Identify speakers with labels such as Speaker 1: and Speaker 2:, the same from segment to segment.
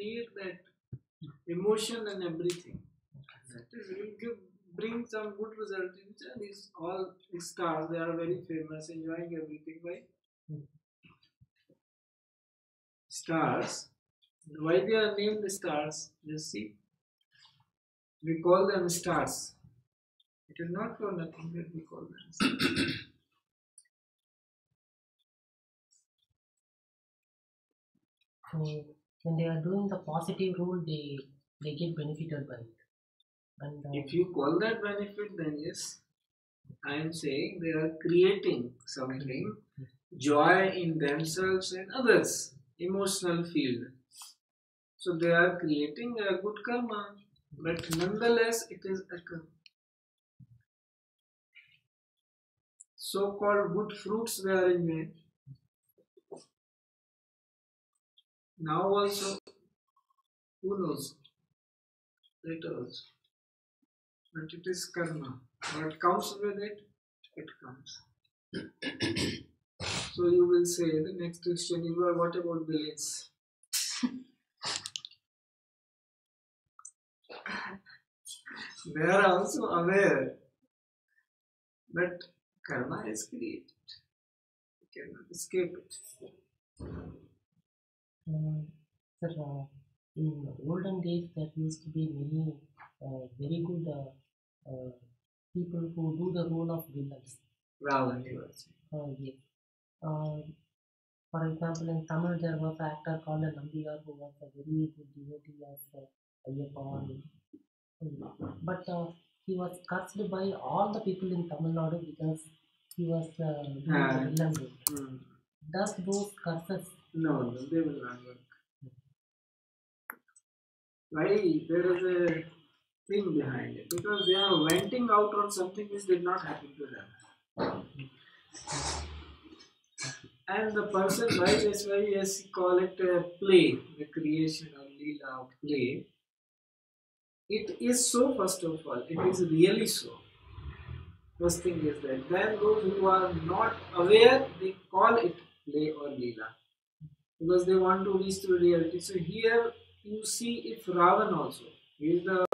Speaker 1: create that emotion and everything. That is, will bring some good result. These all stars, they are very famous, enjoying everything by stars. Why they are named stars? Just see, we call them stars. It is not for nothing that we call them stars.
Speaker 2: So when they are doing the positive role, they get benefited by it. And
Speaker 1: if you call that benefit, then yes, I am saying they are creating something, joy in themselves and others, emotional field. So they are creating a good karma, but nonetheless it is a karma. So-called good fruits they are enjoying. Now also, who knows? Later also. But it is karma. What comes with it, it comes. So you will say, the next question is, well, what about villains? They are also aware that karma is created. You cannot escape it.
Speaker 2: Sir, in olden days, there used to be many very good people who do the role of villains.
Speaker 1: Ravan, you are saying.
Speaker 2: Yes. For example, in Tamil, there was an actor called Nambiyar who was a very good devotee of Ayyappa. But he was cursed by all the people in Tamil Nadu because he was doing the villain role. Does those curses?
Speaker 1: No, they will not work. Why? There is a thing behind it. Because they are venting out on something which did not happen to them. And the person, why that's why yes, call it a play, the creation or leela of play. It is so, first of all, it is really so. First thing is that. Then those who are not aware, they call it play or leela. Because they want to reach to reality. So here you see if Ravan also, he is the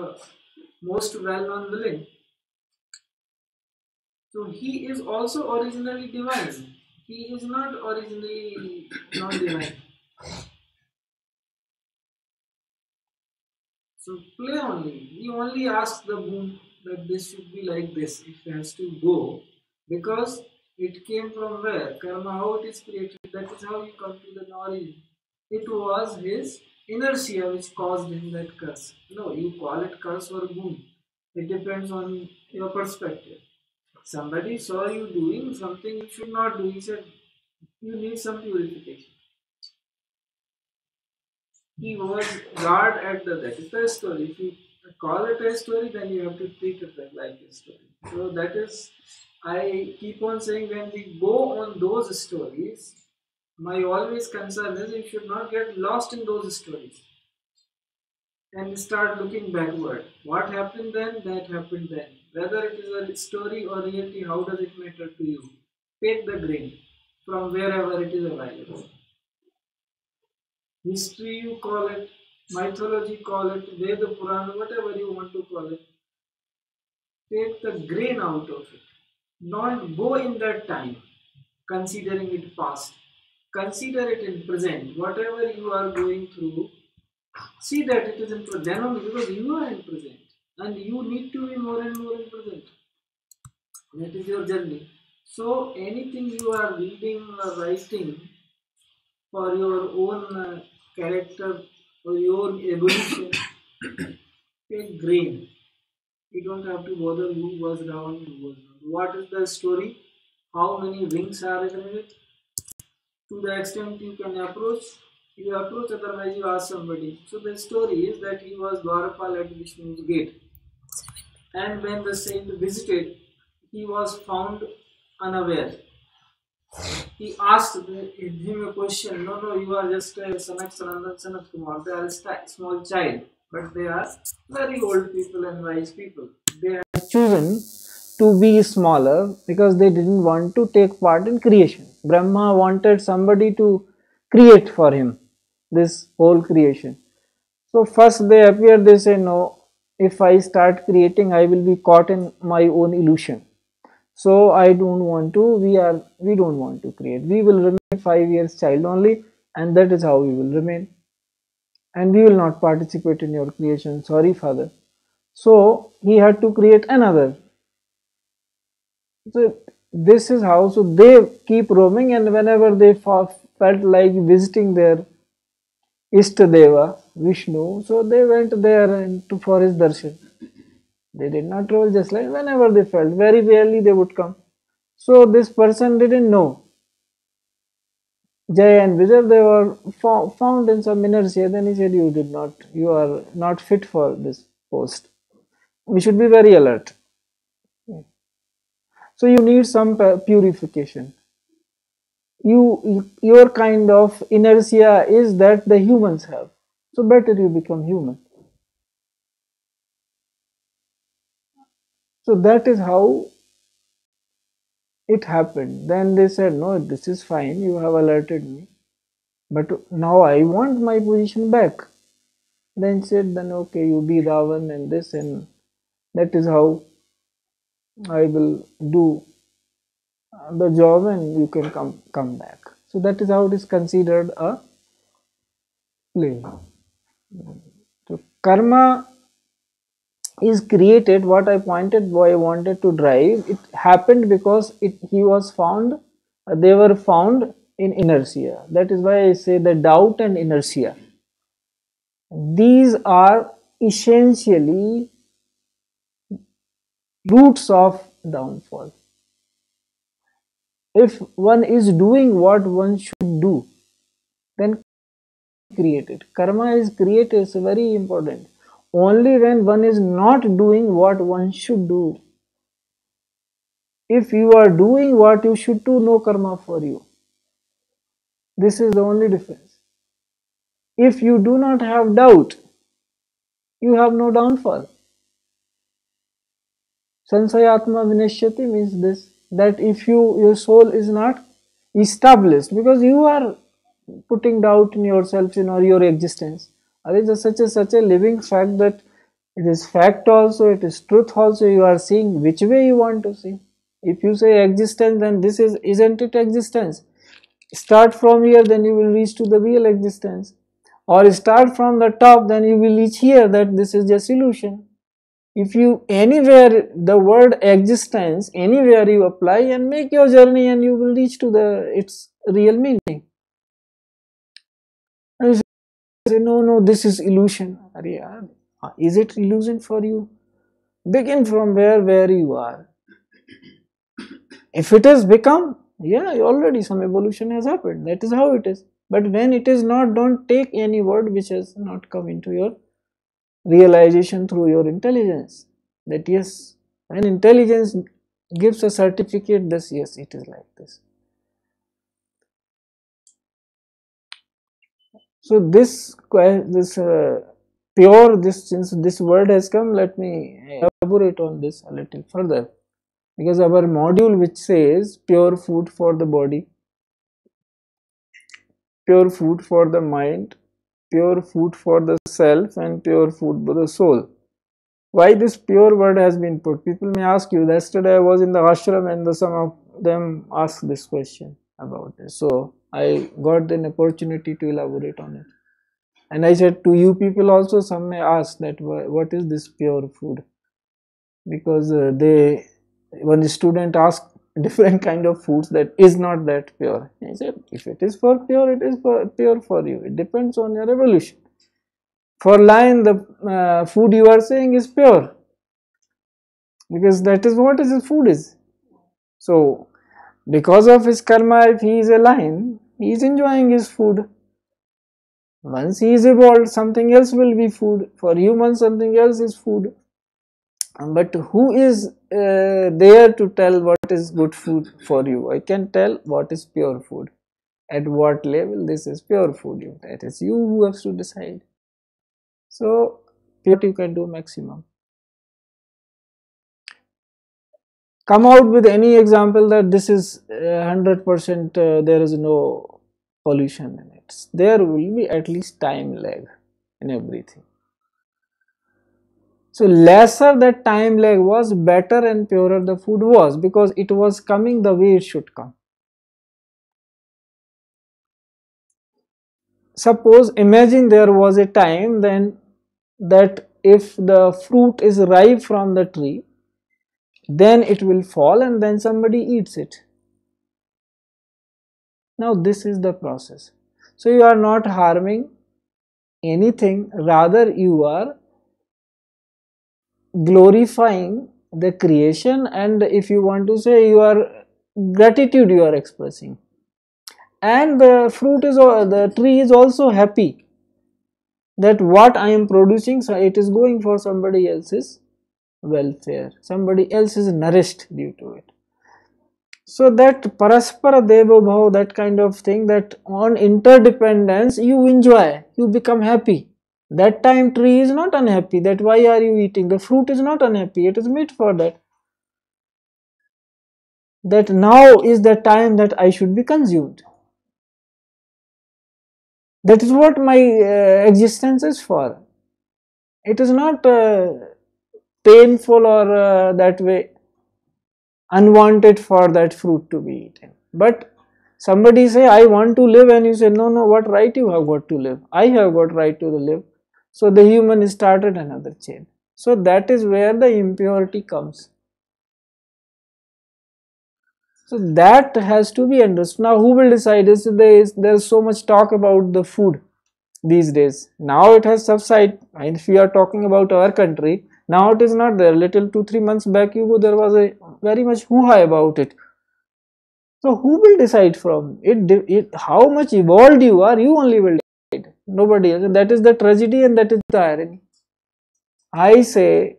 Speaker 1: most well-known villain. So he is also originally divine. He is not originally non-divine. So play only. He only asks the boon that this should be like this. It has to go because it came from where? Karma, how it is created. That is how you come to the origin. It was his inertia which caused him that curse. No, you call it curse or boon. It depends on your perspective. Somebody saw you doing something you should not do. He said, you need some purification. He was guard at the that is the story. If you call it a story, then you have to treat it like a story. So that is, I keep on saying when we go on those stories, my always concern is you should not get lost in those stories and start looking backward. What happened then? That happened then. Whether it is a story or reality, how does it matter to you? Take the grain from wherever it is available. History you call it, mythology call it, Veda Purana, whatever you want to call it. Take the grain out of it. Not go in that time, considering it past. Consider it in present. Whatever you are going through, see that it is in present. Then only because you are in present. And you need to be more and more in present. That is your journey. So anything you are reading or writing for your own character or your own evolution, take grain. You don't have to bother who was Ravan, who was not. What is the story? How many wings are in it? To the extent you can approach, you approach, otherwise you ask somebody. So the story is that he was Dwarapal at Vishnu's gate. And when the saint visited, he was found unaware. He asked him a question. No, you are just a Sanat Kumar. They are a small child, but they are very old people and wise people. They have chosen to be smaller because they didn't want to take part in creation. Brahma wanted somebody to create for him this whole creation. So first they appear, they say no, if I start creating, I will be caught in my own illusion. So I don't want to, we don't want to create. We will remain 5 years child only, and that is how we will remain. And we will not participate in your creation. Sorry, father. So he had to create another. So this is how, so they keep roaming, and whenever they felt like visiting their Ishtadeva, Vishnu, so they went there and for his darshan. They did not travel, just like whenever they felt. Very rarely they would come. So this person didn't know. Jay and Vijay, they were found in some inertia. Then he said, you are not fit for this post. We should be very alert. So you need some purification. Your kind of inertia is that the humans have. So better you become human. So that is how it happened. Then they said, no, this is fine, you have alerted me, but now I want my position back. Then said, then okay, you be Ravan and this, and that is how I will do the job, and you can come back. So that is how it is considered a play. So karma is created. What I wanted to drive, it happened because he was found, they were found in inertia. That is why I say the doubt and inertia, these are essentially roots of downfall. If one is doing what one should do, then created. Karma is created, is very important. Only when one is not doing what one should do. If you are doing what you should do, no karma for you. This is the only difference. If you do not have doubt, you have no downfall. Sansayatma vinashyati means this, that if your soul is not established, because you are putting doubt in yourself, or your existence. It is such a living fact that it is fact also, it is truth also. You are seeing which way you want to see. If you say existence, then this isn't it existence? Start from here, then you will reach to the real existence. Or start from the top, then you will reach here, that this is just illusion. If you anywhere the word existence, anywhere you apply and make your journey, and you will reach to its real meaning. And you say, no, this is illusion. Is it illusion for you? Begin from where you are. If it has become, yeah, already some evolution has happened. That is how it is. But when it is not, don't take any word which has not come into your realization through your intelligence. That yes, when intelligence gives a certificate, this yes, it is like this. So this pure, this, since this word has come, let me elaborate on this a little further, because our module which says pure food for the body, pure food for the mind, pure food for the self, and pure food for the soul. Why this pure word has been put? People may ask you. Yesterday I was in the ashram, and some of them asked this question about this. So I got an opportunity to elaborate on it. And I said to you people also, some may ask that what is this pure food? Because one student asked different kind of foods that is not that pure. I said, if it is for pure, it is pure for you. It depends on your evolution. For lion, the food you are saying is pure, because that is what his food is. So because of his karma, if he is a lion, he is enjoying his food. Once he is evolved, something else will be food. For humans, something else is food. But who is there to tell what is good food for you? I can tell what is pure food. At what level this is pure food. That is you who have to decide. So pure you can do maximum. Come out with any example that this is 100% there is no pollution in it. There will be at least time lag. in everything. So lesser that time lag was, better and purer the food was, because it was coming the way it should come. Suppose, imagine there was a time then that if the fruit is ripe from the tree, then it will fall and then somebody eats it. Now this is the process. So you are not harming anything, rather you are glorifying the creation, and if you want to say, your gratitude you are expressing. And the fruit is, the tree is also happy that what I am producing, so it is going for somebody else's welfare, somebody else is nourished due to it. So that paraspara deva bhav, that kind of thing, that on interdependence you enjoy, you become happy. That time tree is not unhappy, that why are you eating, the fruit is not unhappy, it is made for that. That now is the time that I should be consumed. That is what my existence is for. It is not painful or that way unwanted for that fruit to be eaten. But somebody say, I want to live, and you say, no, no, what right you have got to live? I have got right to live. So the human started another chain. So that is where the impurity comes. So that has to be understood. Now who will decide? There is so much talk about the food these days. Now it has subsided. And if we are talking about our country, now it is not there. Little 2-3 months back, there was a very much hoo-ha about it. So who will decide from it? How much evolved you are, you only will decide. Nobody else. That is the tragedy, and that is the irony. I say,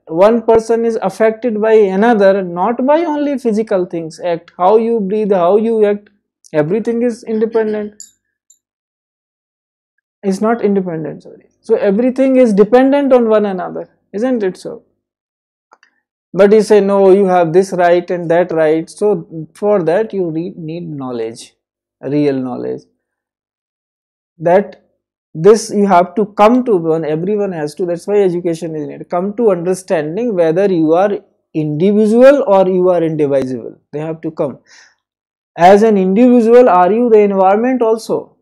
Speaker 1: one person is affected by another, not by only physical things. Act, how you breathe, how you act, everything is independent. It's not independent, sorry. So everything is dependent on one another, isn't it so? But you say, no, you have this right and that right. So for that you need knowledge, real knowledge. That this you have to come to, one, everyone has to, that's why education is needed, come to understanding whether you are individual or you are indivisible. They have to come. As an individual, are you the environment also?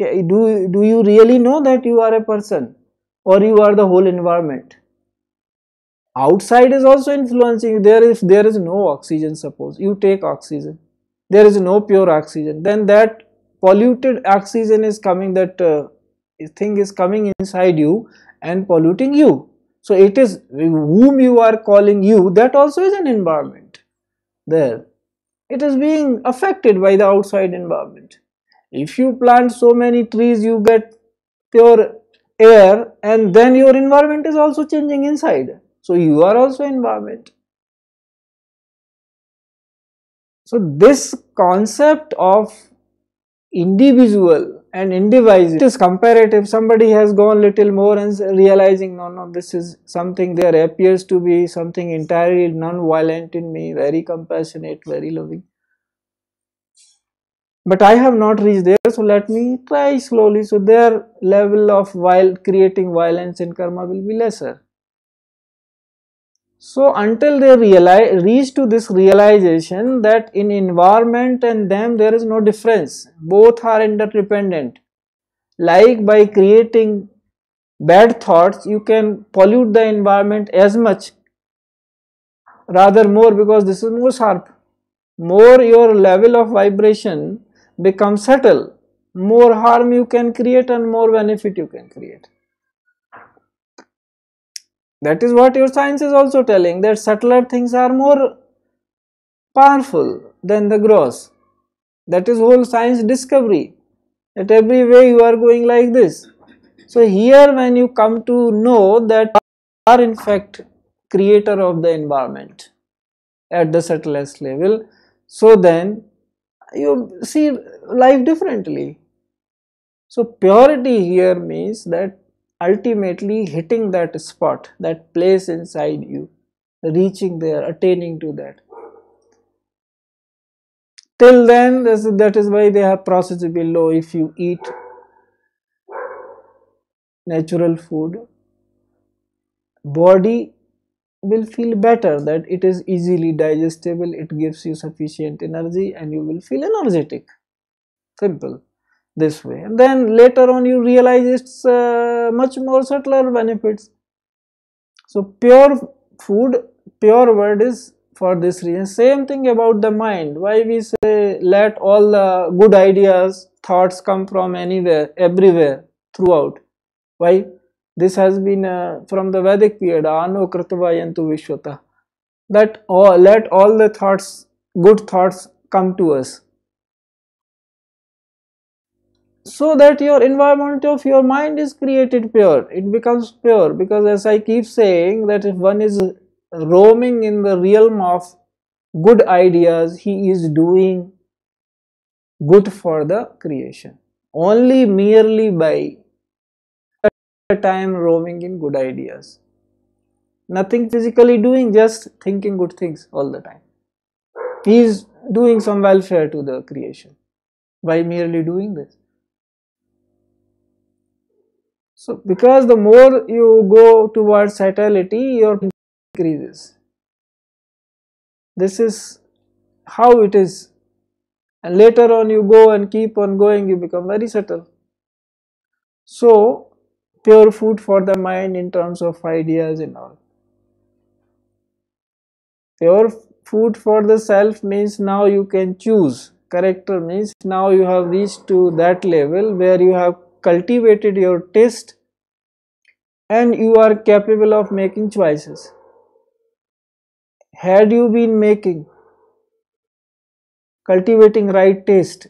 Speaker 1: Okay, do you really know that you are a person, or you are the whole environment? Outside is also influencing. If there is no oxygen, suppose you take oxygen, there is no pure oxygen, then that polluted oxygen is coming, that thing is coming inside you and polluting you. So it is whom you are calling you, that also is an environment there. It is being affected by the outside environment. If you plant so many trees, you get pure air, and then your environment is also changing inside. So you are also environment. So this concept of individual and indivisible, it is comparative. Somebody has gone little more and realizing, no, this is something, there appears to be something entirely non-violent in me, very compassionate, very loving. But I have not reached there, so let me try slowly. So their level of creating violence and karma will be lesser. So until they reach to this realization that in environment and them there is no difference, both are interdependent. Like by creating bad thoughts, you can pollute the environment as much, rather more, because this is more sharp. More your level of vibration becomes subtle, more harm you can create and more benefit you can create. That is what your science is also telling, that subtler things are more powerful than the gross. That is whole science discovery, that every way you are going like this. So here when you come to know that you are in fact creator of the environment at the subtlest level, so then you see life differently. So purity here means that ultimately hitting that spot, that place inside you, reaching there, attaining to that. Till then, that is why they have processed below. If you eat natural food, body will feel better, that it is easily digestible, it gives you sufficient energy and you will feel energetic. Simple, this way. And then later on you realize it's much more subtler benefits. So pure food, pure word is for this reason. Same thing about the mind. Why we say let all the good ideas, thoughts come from anywhere, everywhere, throughout. Why? This has been from the Vedic period. Ano kritvayantu vishwata. That all, let all the thoughts, good thoughts come to us, so that your environment of your mind is created pure, it becomes pure. Because as I keep saying, that if one is roaming in the realm of good ideas, he is doing good for the creation, only merely by the time roaming in good ideas, nothing physically doing, just thinking good things all the time. He is doing some welfare to the creation by merely doing this. So because the more you go towards subtlety, your increases. This is how it is. And later on you go and keep on going, you become very subtle. So pure food for the mind in terms of ideas and all. Pure food for the self means now you can choose. Character means now you have reached to that level where you have cultivated your taste and you are capable of making choices. Had you been cultivating right taste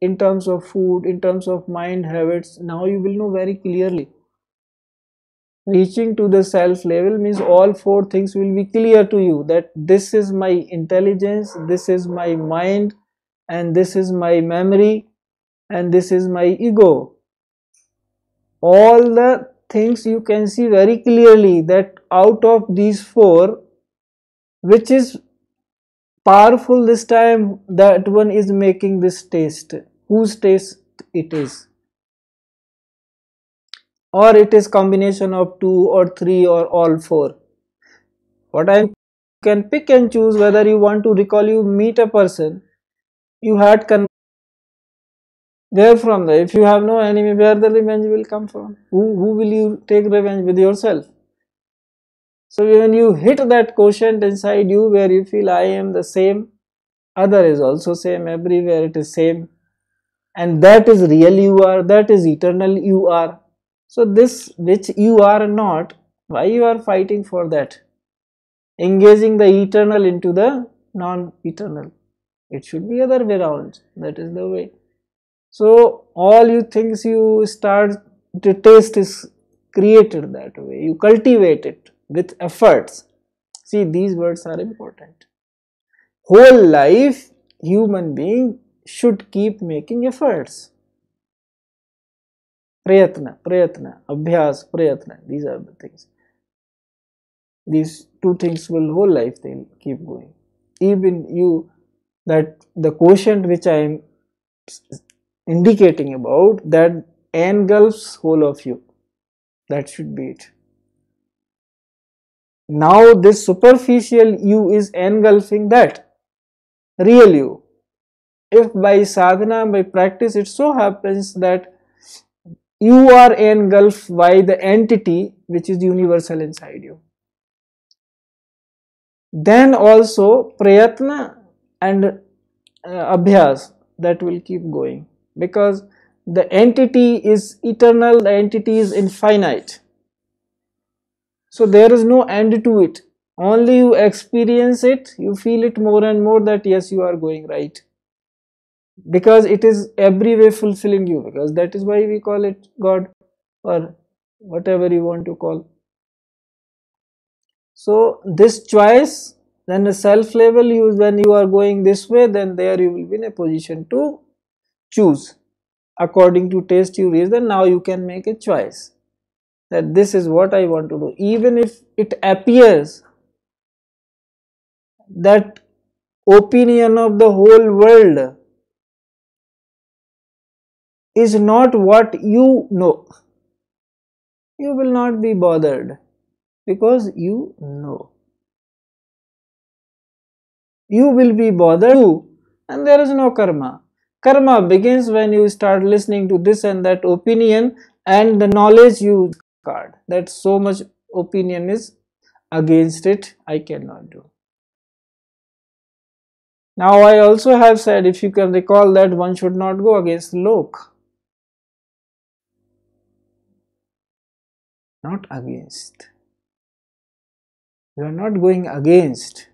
Speaker 1: in terms of food, in terms of mind habits, now you will know very clearly. Reaching to the self level means all four things will be clear to you, that this is my intelligence, this is my mind, and this is my memory, and this is my ego. All the things you can see very clearly, that out of these four, which is powerful this time, that one is making this taste, whose taste it is, or it is combination of two or three or all four. What I can pick and choose whether you want to recall, you meet a person, you had where from the, if you have no enemy, where the revenge will come from? Who will you take revenge with? Yourself. So when you hit that quotient inside you where you feel I am the same, other is also same, everywhere it is same, and that is real you are, that is eternal you are. So this which you are not, why you are fighting for that? Engaging the eternal into the non-eternal. It should be other way around. That is the way. So all you things you start to taste is created that way. You cultivate it with efforts. See, these words are important. Whole life, human being should keep making efforts. Prayatna, abhyas, prayatna. These are the things. These two things will whole life they'll keep going. Even you, that the quotient which I am indicating about, that engulfs whole of you. That should be it. Now this superficial you is engulfing that real you. If by sadhana, by practice, it so happens that you are engulfed by the entity which is universal inside you, then also prayatna and abhyas, that will keep going, because the entity is eternal, the entity is infinite. So there is no end to it. Only you experience it, you feel it more and more that yes, you are going right. Because it is every way fulfilling you, because that is why we call it God or whatever you want to call. So this choice, then the self level, when you are going this way, then there you will be in a position to choose. According to taste you reach, then now you can make a choice that this is what I want to do. Even if it appears that opinion of the whole world is not what you know, you will not be bothered, because you know. You will be bothered too, and there is no karma. Karma begins when you start listening to this and that opinion, and the knowledge you discard. That so much opinion is against it, I cannot do. Now I also have said, if you can recall, that one should not go against the lok. Not against. You are not going against.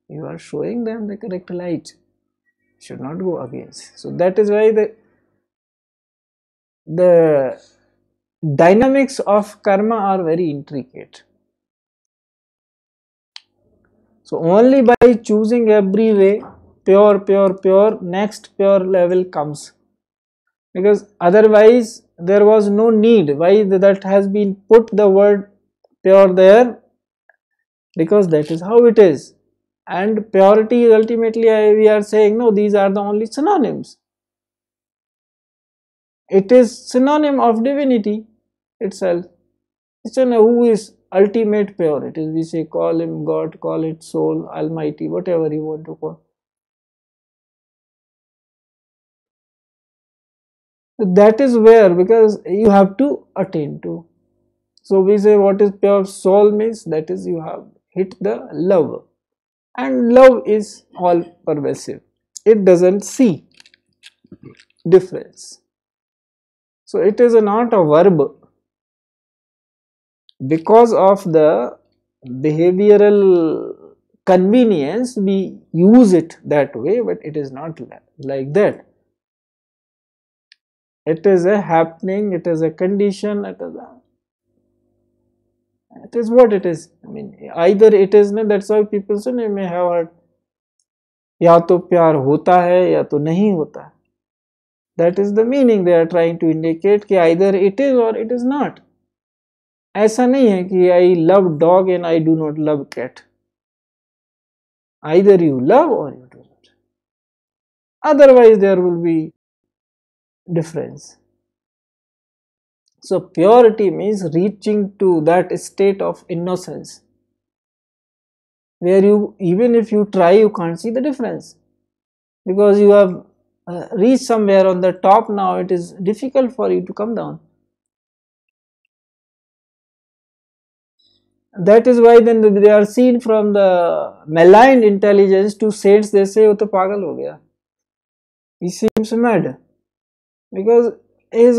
Speaker 1: You are showing them the correct light. You should not go against. So that is why the dynamics of karma are very intricate. So only by choosing every way, pure, pure, pure, next pure level comes. Because otherwise there was no need. Why that has been put the word pure there? Because that is how it is. And purity is ultimately, we are saying, no, these are the only synonyms. It is synonym of divinity itself. It's who is ultimate pure. It is, we say, call him God, call it soul, almighty, whatever you want to call. That is where, because you have to attain to. So we say, what is pure soul means? That is, you have hit the love. And love is all pervasive. It doesn't see difference. So it is not a verb. Because of the behavioral convenience, we use it that way, but it is not like that. It is a happening, it is a condition, it is what it is. I mean, either it is, that's why people say, may have heard, या तो प्यार होता है या तो नहीं होता है. That is the meaning they are trying to indicate, कि either it is or it is not. ऐसा नहीं है कि I love dog and I do not love cat. Either you love or you do not. Otherwise there will be difference. So purity means reaching to that state of innocence, where you, even if you try, you can't see the difference, because you have reached somewhere on the top. Now it is difficult for you to come down. That is why then they are seen from the maligned intelligence to saints. They say, "वो तो पागल हो गया." He seems mad, because his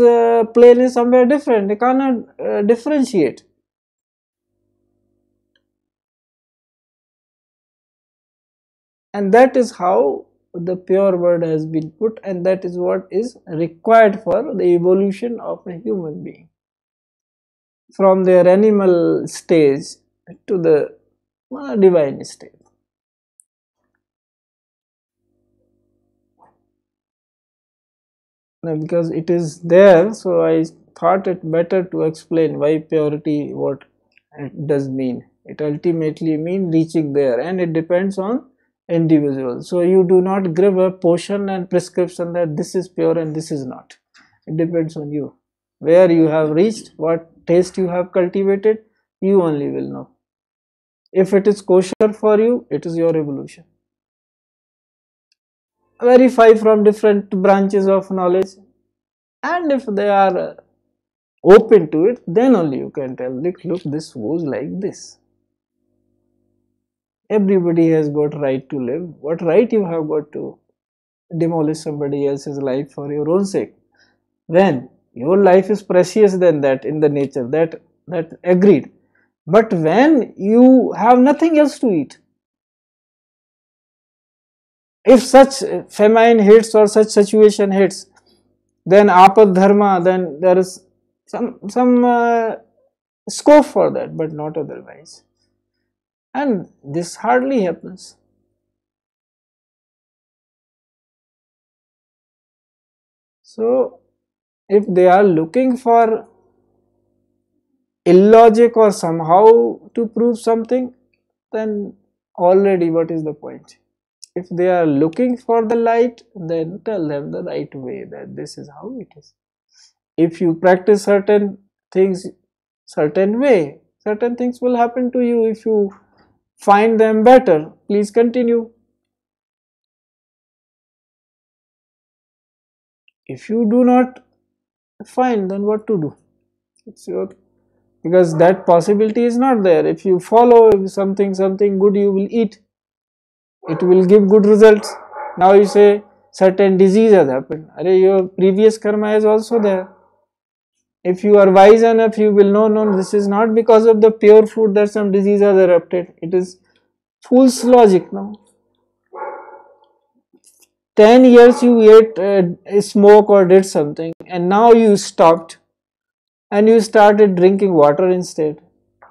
Speaker 1: plane is somewhere different. They cannot differentiate. And that is how the pure word has been put, and that is what is required for the evolution of a human being, from their animal stage to the divine state. Now, because it is there, so I thought it better to explain why purity, what it does mean. It ultimately means reaching there, and it depends on individual. So you do not give a portion and prescription that this is pure and this is not. It depends on you, where you have reached, what taste you have cultivated. You only will know. If it is kosher for you, it is your evolution. Verify from different branches of knowledge, and if they are open to it, then only you can tell, look, this goes like this. Everybody has got right to live. What right you have got to demolish somebody else's life for your own sake, when your life is precious than that in the nature? That agreed. But when you have nothing else to eat, if such famine hits or such situation hits, then apad dharma, then there is some scope for that, but not otherwise. And this hardly happens. So if they are looking for illogic or somehow to prove something, then already what is the point? If they are looking for the light, then tell them the right way, that this is how it is. If you practice certain things,
Speaker 3: certain way. Certain things will happen to you if you find them better. Please continue. If you do not find, then what to do? It's your, because that possibility is not there. If you follow something good, you will eat. It will give good results. Now you say certain disease has happened. Your previous karma is also there. If you are wise enough, you will know, no, this is not because of the pure food that some disease has erupted. It is fool's logic. No, 10 years you ate smoke or did something, and now you stopped and you started drinking water instead,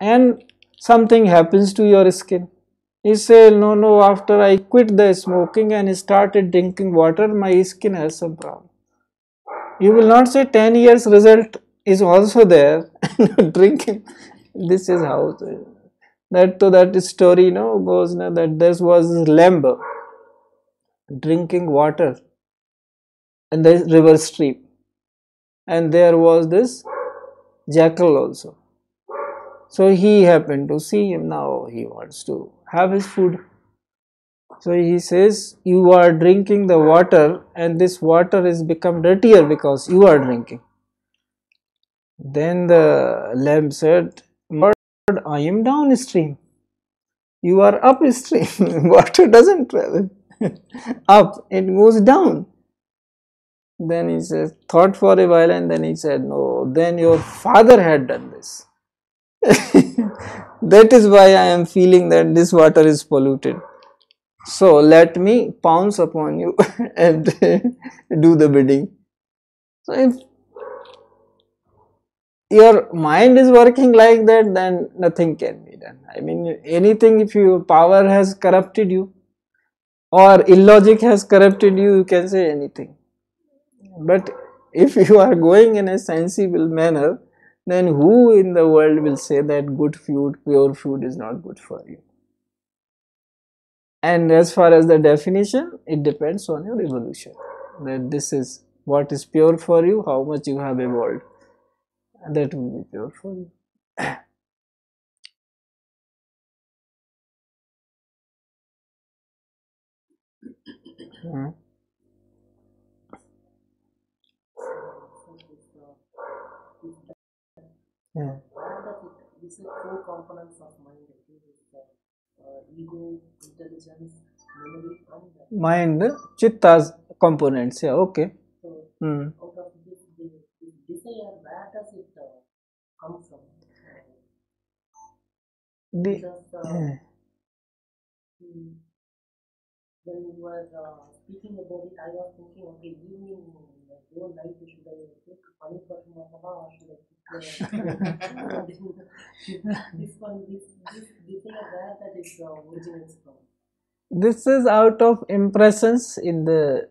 Speaker 3: and something happens to your skin. You say, no, after I quit the smoking and started drinking water, my skin has some problem. You will not say 10 years result is also there. Drinking, this is how that story goes, that there was this lamb drinking water in the river stream, and there was this jackal also. So he happened to see him. Now he wants to have his food. So he says, you are drinking the water and this water has become dirtier because you are drinking. Then the lamb said, Lord, I am downstream. You are upstream. Water doesn't travel up, it goes down. Then he says, thought for a while, and then he said, no, then your father had done this. That is why I am feeling that this water is polluted. So let me pounce upon you and do the bidding. So if your mind is working like that, then nothing can be done. I mean, anything, if your power has corrupted you or illogic has corrupted you, you can say anything. But if you are going in a sensible manner, then who in the world will say that good food, pure food is not good for you? And as far as the definition, it depends on your evolution. That this is what is pure for you, how much you have evolved. And that will be pure for you. Hmm. Yeah.
Speaker 2: These are four components of mind. Ego, intelligence, memory, and
Speaker 3: Mind, chitta's components. Yeah, okay.
Speaker 2: so
Speaker 3: Hmm.
Speaker 2: out of this desire, where does it come from?
Speaker 3: The,
Speaker 2: Because
Speaker 3: yeah.
Speaker 2: when you were speaking about it, I was thinking, okay, evening, whole night, should I take Paneer Butter Masala or should I this one, this desire, where that is originates from?
Speaker 3: This is out of impressions in the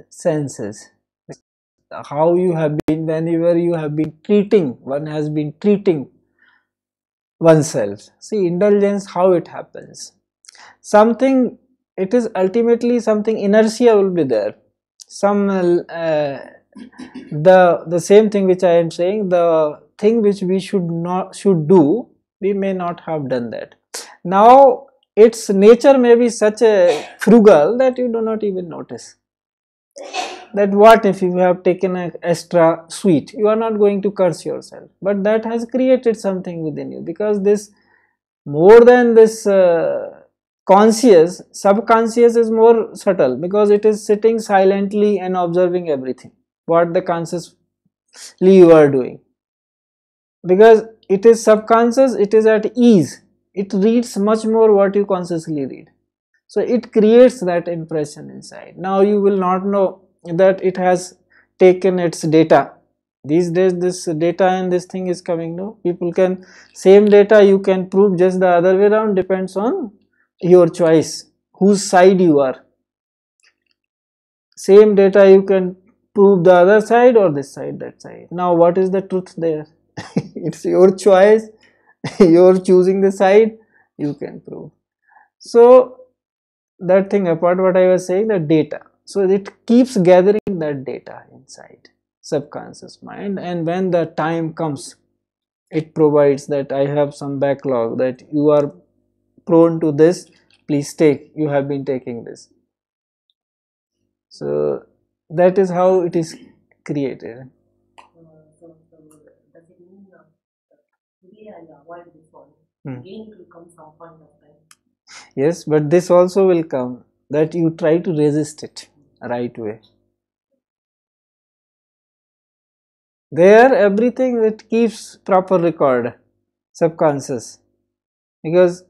Speaker 3: senses. How you have been, whenever you have been treating, one has been treating oneself. See, indulgence, how it happens. Something, it is ultimately something, inertia will be there. Some, the same thing which I am saying, the thing which we should do, we may not have done that. Now, its nature may be such a frugal that you do not even notice. That what if you have taken an extra sweet, you are not going to curse yourself, but that has created something within you, because this, more than this conscious, subconscious is more subtle, because it is sitting silently and observing everything what the consciously you are doing, because it is subconscious, it is at ease, it reads much more what you consciously read. So it creates that impression inside. Now you will not know that it has taken its data. These days this data and this thing is coming. No, people can, same data you can prove just the other way around, depends on your choice, whose side you are. Same data you can prove the other side or this side, that side. Now what is the truth there? It's your choice. You're choosing the side, you can prove. So that thing apart, what I was saying, the data, so it keeps gathering that data inside subconscious mind, and when the time comes it provides that I have some backlog, that you are prone to this, please take, you have been taking this. So that is how it is created.
Speaker 2: Does it mean today I avoid this one?
Speaker 3: Hmm.
Speaker 2: Again, it will come some point of time.
Speaker 3: Yes, but this also will come, that you try to resist it right way. There everything it keeps proper record, subconscious, because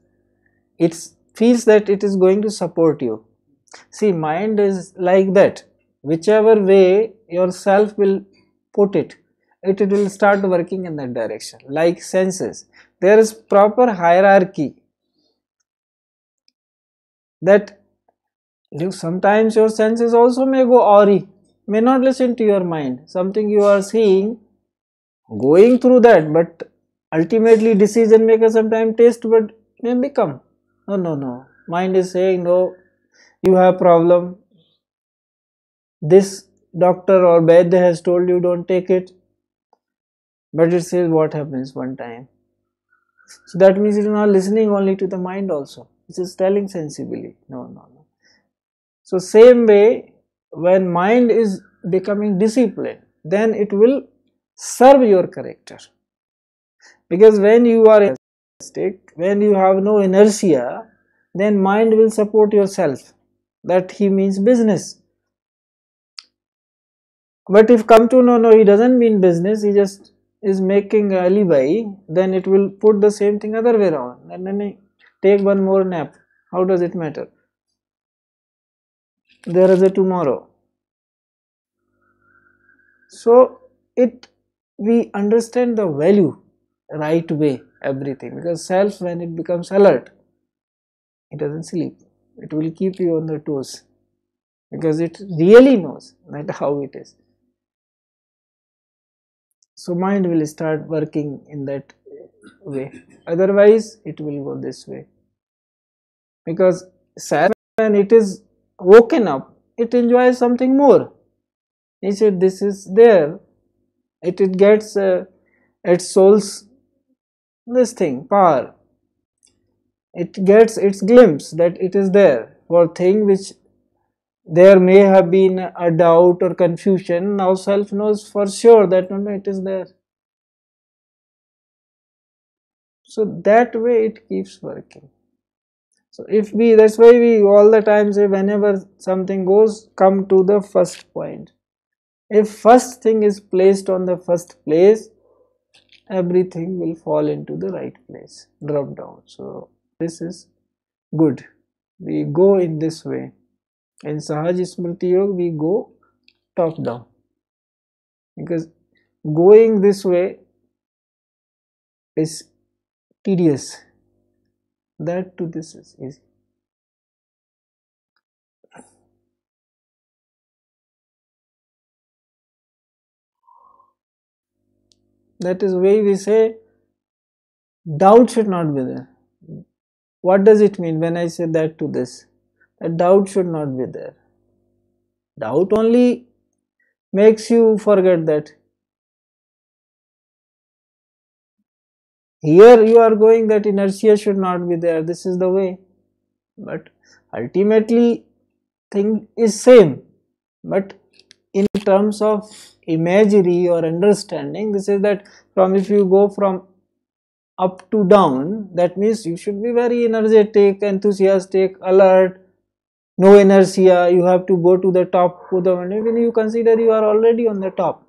Speaker 3: it feels that it is going to support you. See, mind is like that. Whichever way yourself will put it, it will start working in that direction. Like senses, there is proper hierarchy, that sometimes your senses also may go awry, may not listen to your mind. Something you are seeing, going through that, but ultimately decision maker sometimes taste but may become, no, mind is saying no, you have problem, this doctor or Vaidya has told you don't take it, but it says what happens one time. So that means it is not listening only to the mind also, it is telling sensibly, no. So same way, when mind is becoming disciplined, then it will serve your character. Because when you are elastic, when you have no inertia, then mind will support yourself. That he means business. But if come to know, no, he doesn't mean business, he just is making a alibi, then it will put the same thing other way around. And then take one more nap. How does it matter? There is a tomorrow. So we understand the value right way, everything, because self, when it becomes alert, it doesn't sleep, it will keep you on the toes, because it really knows that how it is. So mind will start working in that way, otherwise it will go this way, because self, when it is woken up, it enjoys something more. He said this is there, it gets its soul's this thing power, it gets its glimpse that it is there for thing which there may have been a doubt or confusion. Now self knows for sure that no, it is there. So that way it keeps working. So if we, that's why we all the time say, whenever something goes, come to the first point. If first thing is placed on the first place, everything will fall into the right place, drop down. So this is good. We go in this way. In Sahaj Smriti Yog, we go top down, because going this way is tedious. That to this is easy. That is why we say doubt should not be there. What does it mean when I say that to this? That doubt should not be there. Doubt only makes you forget that. Here you are going, that inertia should not be there. This is the way. But ultimately thing is same. But in terms of imagery or understanding, this is that from, if you go from up to down, that means you should be very energetic, enthusiastic, alert, no inertia, you have to go to the top, even you consider you are already on the top,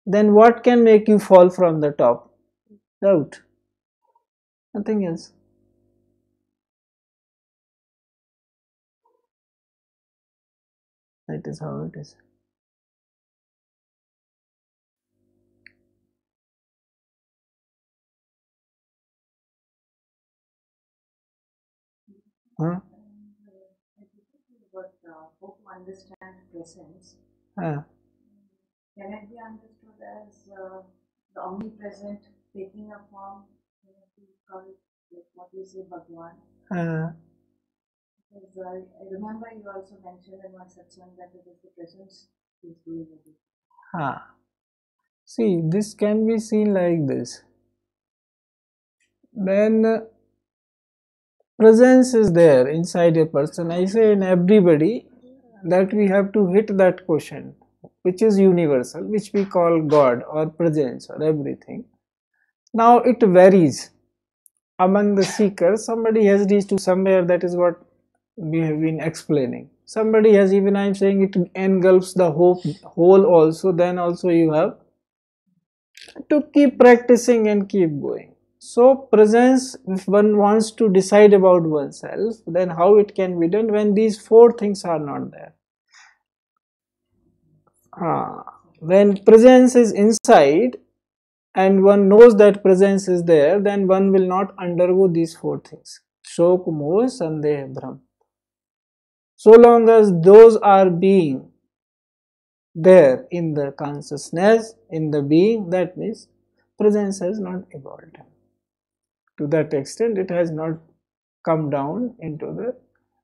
Speaker 3: then what can make you fall from the top? Doubt, nothing else. That is how it is. Huh?
Speaker 2: But hope to understand presence.
Speaker 3: Huh.
Speaker 2: Can it be understood as the omnipresent taking a form? Can it be called, like what you say, Bhagwan?
Speaker 3: Huh.
Speaker 2: Because I remember you also mentioned in one satsang that it is the presence who is doing everything.
Speaker 3: Huh. See, this can be seen like this. When presence is there inside a person, I say in everybody, that we have to hit that quotient, which is universal, which we call God or presence or everything. Now it varies among the seekers. Somebody has reached to somewhere, that is what we have been explaining. Somebody has, even I am saying, it engulfs the whole also. Then also you have to keep practicing and keep going. So presence, if one wants to decide about oneself, then how it can be done when these four things are not there. When presence is inside and one knows that presence is there, then one will not undergo these four things. Shok, Moh, Sandeh, Bhram. So long as those are being there in the consciousness, in the being, that means presence has not evolved. To that extent, it has not come down into the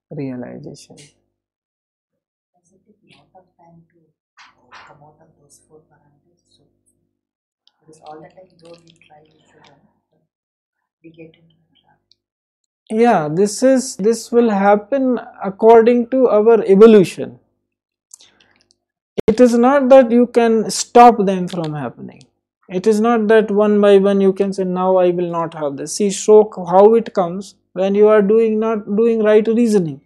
Speaker 3: realization.
Speaker 2: Does it take a lot of time to come out of those four parameters? So, because all the time, though we try to show them, we get into the trap.
Speaker 3: Yeah, this will happen according to our evolution. It is not that you can stop them from happening. It is not that one by one you can say, now I will not have this. See, shock, how it comes when you are not doing right reasoning.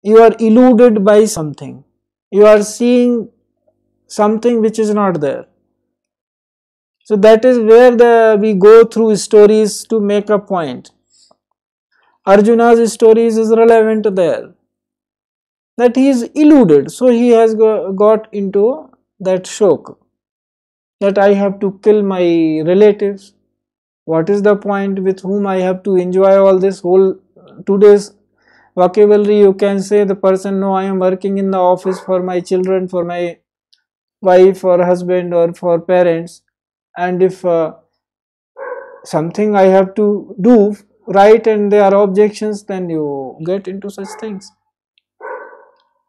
Speaker 3: You are eluded by something. You are seeing something which is not there. So that is where we go through stories to make a point. Arjuna's stories is relevant there. That he is eluded, so he has got into that shock, that I have to kill my relatives. What is the point with whom I have to enjoy all this whole today's vocabulary? You can say the person, no, I am working in the office for my children, for my wife or husband or for parents, and if something I have to do right and there are objections, then you get into such things.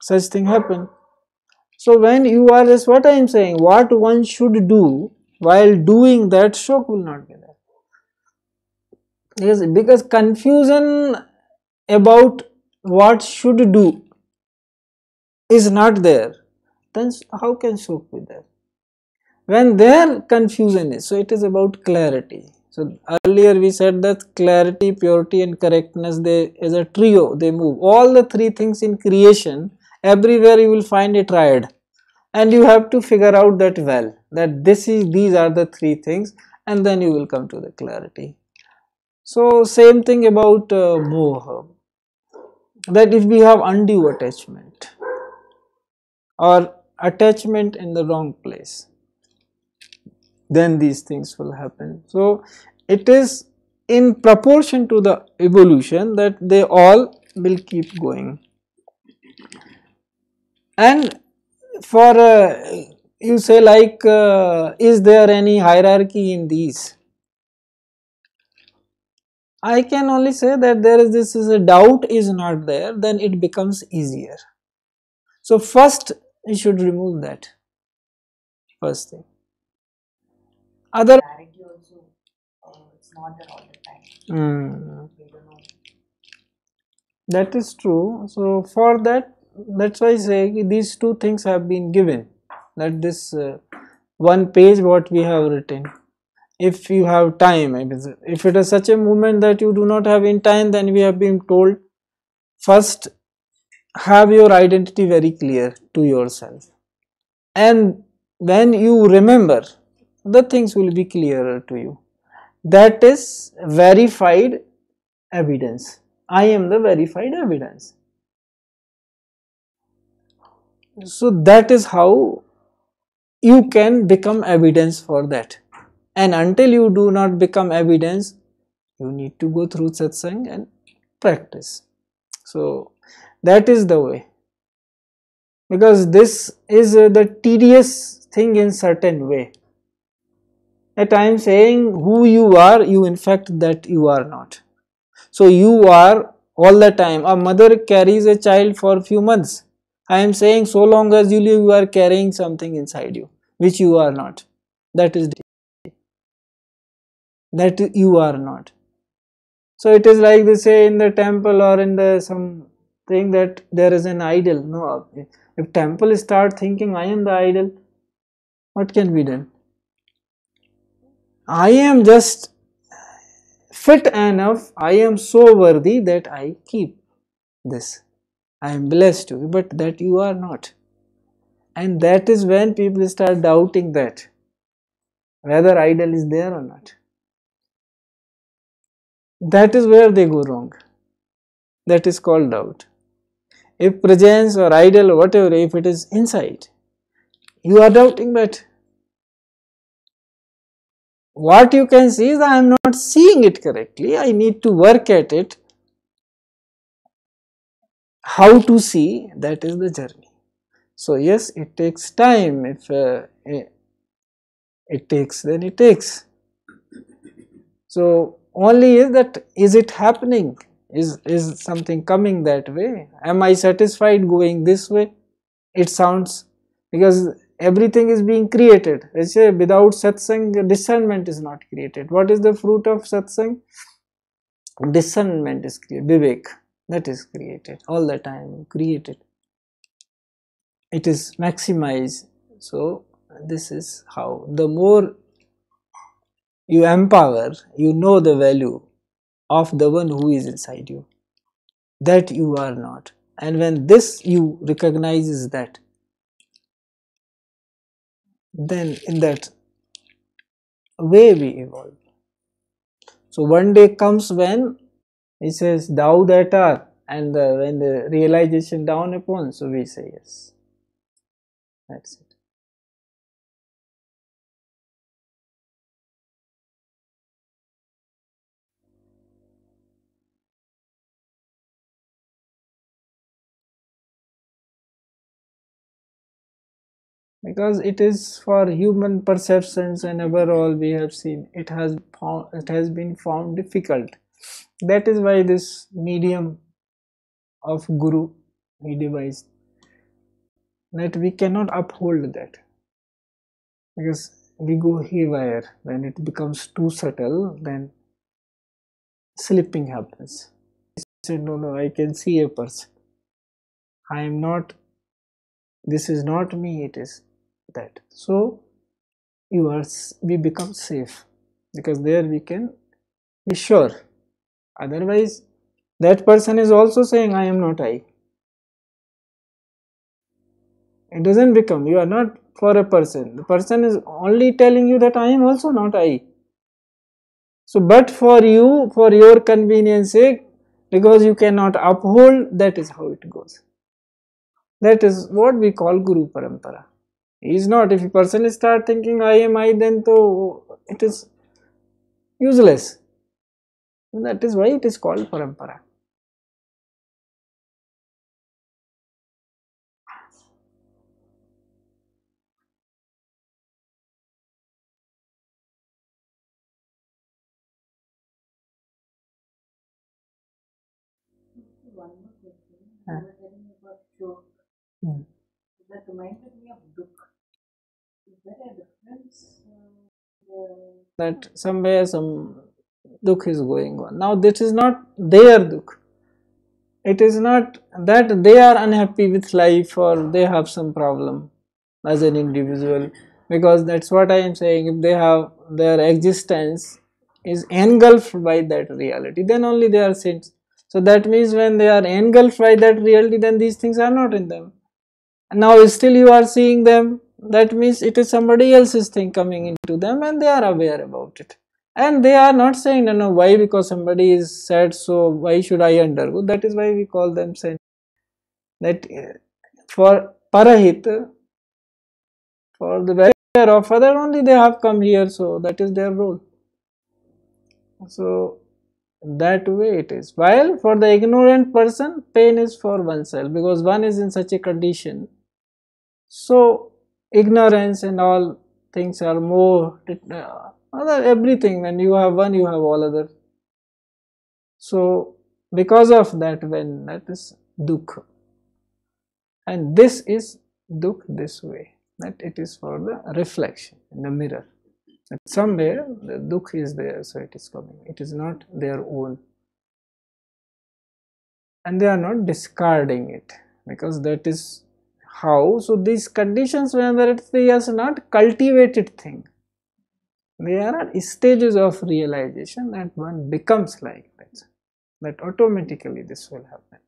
Speaker 3: Such thing happen. So when you are, is what I am saying, what one should do, while doing that, shock will not be there. Yes, because confusion about what should do is not there, then how can shock be there? When there confusion is, so it is about clarity. So earlier we said that clarity, purity and correctness, they as a trio, they move. All the three things in creation, everywhere you will find a triad. And you have to figure out that well, that these are the three things, and then you will come to the clarity. So same thing about moha, that if we have undue attachment or attachment in the wrong place, then these things will happen. So it is in proportion to the evolution that they all will keep going. And for you say like, is there any hierarchy in these? I can only say that there is this is a doubt is not there, then it becomes easier. So first you should remove that. First thing. Other
Speaker 2: Clarity also, it's not there all the time. We don't know.
Speaker 3: that is true. So for that, that's why I say these two things have been given. That this one page what we have written. If you have time, if it is such a movement that you do not have in time, then we have been told first have your identity very clear to yourself, and when you remember, the things will be clearer to you. That is verified evidence. I am the verified evidence. So that is how you can become evidence for that. And until you do not become evidence, you need to go through satsang and practice. So that is the way, because this is the tedious thing in certain way, that I am saying who you are, you in fact that you are not. So you are all the time. A mother carries a child for a few months. I am saying so long as you live, you are carrying something inside you which you are not. That is that you are not. So it is like they say in the temple or in the something that there is an idol. No, if temple start thinking I am the idol, what can be done? I am just fit enough, I am so worthy that I keep this. I am blessed to, but that you are not. And that is when people start doubting that whether idol is there or not. That is where they go wrong. That is called doubt. If presence or idol or whatever, if it is inside, you are doubting that. What you can see is I am not seeing it correctly. I need to work at it. How to see, that is the journey. So yes, it takes time. If it takes, then it takes. So only is that, is it happening? Is something coming that way? Am I satisfied going this way? It sounds, because everything is being created. They say without satsang, discernment is not created. What is the fruit of satsang? Discernment is created, vivek, that is created all the time, created. It is maximized. So this is how, the more you empower, you know the value of the one who is inside you, that you are not. And when this you recognizes that, then in that way we evolve. So one day comes when he says, thou that art, and when the realization down upon, so we say yes. That's it. Because it is for human perceptions, and overall we have seen it has been found difficult. That is why this medium of Guru we devised, that we cannot uphold that, because we go haywire. When it becomes too subtle, then slipping happens. He said, no, I can see a person. I am not, this is not me, it is that. So we become safe, because there we can be sure. Otherwise, that person is also saying, I am not I. It doesn't become, you are not for a person. The person is only telling you that I am also not I. So, but for you, for your convenience sake, because you cannot uphold, that is how it goes. That is what we call Guru Parampara. He is not, if a person start thinking I am I, then to, it is useless. That is why it is called Parampara.
Speaker 2: One more question.
Speaker 3: Ah.
Speaker 2: You were telling about joke. That reminded me of dukh. Is there a difference?
Speaker 3: That somewhere some dukh is going on. Now this is not their dukh. It is not that they are unhappy with life or they have some problem as an individual, because that's what I am saying. If they have, their existence is engulfed by that reality, then only they are saints. So that means when they are engulfed by that reality, then these things are not in them. And now still you are seeing them, that means it is somebody else's thing coming into them, and they are aware about it. And they are not saying, no, why? Because somebody is sad, so why should I undergo? That is why we call them saints. That for parahit, for the welfare of other only they have come here, so that is their role. So that way it is. While for the ignorant person, pain is for oneself, because one is in such a condition. So ignorance and all things are more, other everything, when you have one, you have all other. So because of that, when that is dukh, and this is dukh this way. that it is for the reflection in the mirror. That somewhere the dukh is there, so it is coming. It is not their own. And they are not discarding it, because that is how. So these conditions, whether they are not cultivated thing, they are stages of realization that one becomes like that. That automatically this will happen.